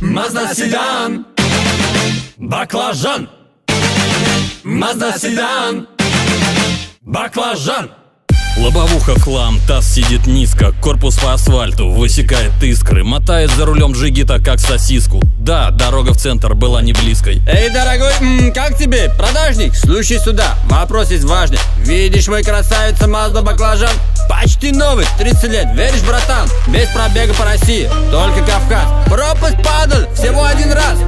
Mazda седан, баклажан. Mazda седан, баклажан. Лобовуха хлам, таз сидит низко, корпус по асфальту высекает искры, мотает за рулем джигита как сосиску. Да, дорога в центр была не близкой. Эй, дорогой, как тебе? Продажник? Слушай сюда, вопрос есть важный. Видишь мой красавица Mazda баклажан? Почти новый, 30 лет, веришь, братан? Без пробега по России, только Кавказ. Пропасть падал всего один раз.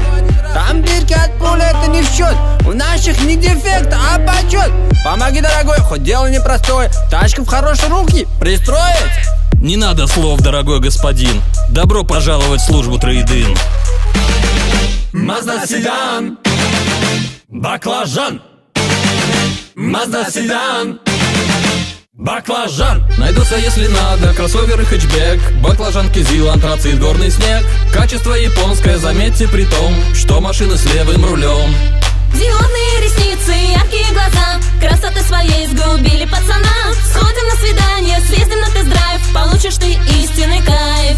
Там дырки от пули, это не в счет. У наших не дефект, а почет. Помоги, дорогой, хоть дело непростое. Тачку в хорошие руки пристроить. Не надо слов, дорогой господин. Добро пожаловать в службу трейд-ин. Mazda седан, баклажан. Mazda седан, баклажан. Найдутся, если надо, кроссовер и хэтчбэк, баклажан, кизил, антрацит, горный снег. Качество японское, заметьте при том, что машина с левым рулем. Зеленые ресницы, яркие глаза, красоты своей сгубили пацана. Сходим на свидание, съездим на тест-драйв, получишь ты истинный кайф.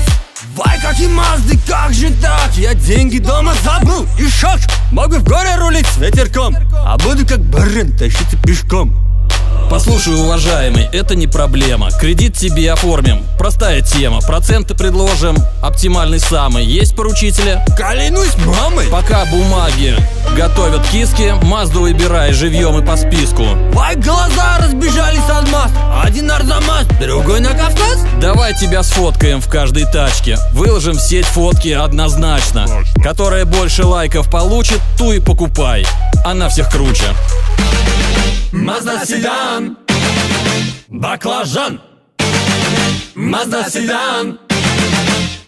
Вай, какие Мазды, как же так? Я деньги дома забыл и шок. Могу в горе рулить с ветерком, а буду как барин тащиться пешком. Послушай, уважаемый, это не проблема. Кредит тебе оформим, простая тема. Проценты предложим, оптимальный самый. Есть поручители? Клянусь мамой. Пока бумаги готовят киски, Мазду выбирай живьем и по списку. Вай, глаза разбежались от Мазд. Один Арзамас, другой на Кавказ. Давай тебя сфоткаем в каждой тачке, выложим в сеть фотки однозначно. Которая больше лайков получит, ту и покупай. Она всех круче. Mazda седан, баклажан. Mazda седан,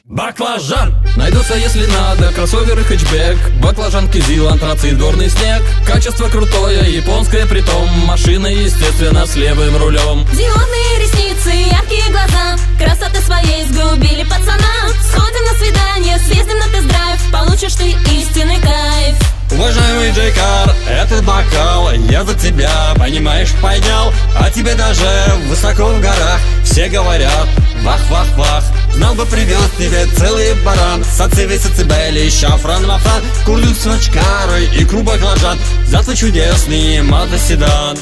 баклажан. Найдутся, если надо, кроссовер и хэтчбэк, баклажан, кизил, антрацит, горный снег. Качество крутое, японское притом, машина, естественно, с левым рулем. Зеленые ресницы, яркие глаза, красоты своей сгубили пацана. Сходим на свидание, съездим на тест-драйв, получишь ты истинный кайф. Уважаемый Джейкар, этот бокал я за тебя, понимаешь, поднял. А тебе даже высоко в горах все говорят вах-вах-вах. Знал бы, привез тебе целый баран, сацивей, сацибели, шафран, мафран, курдук с очкарой, икру баклажан. За твой чудесный Mazda седан.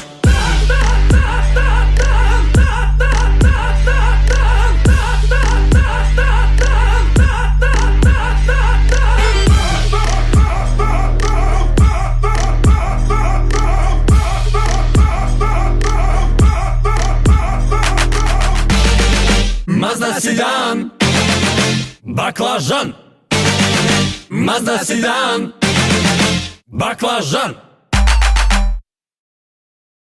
Mazda седан, баклажан. Mazda седан, баклажан.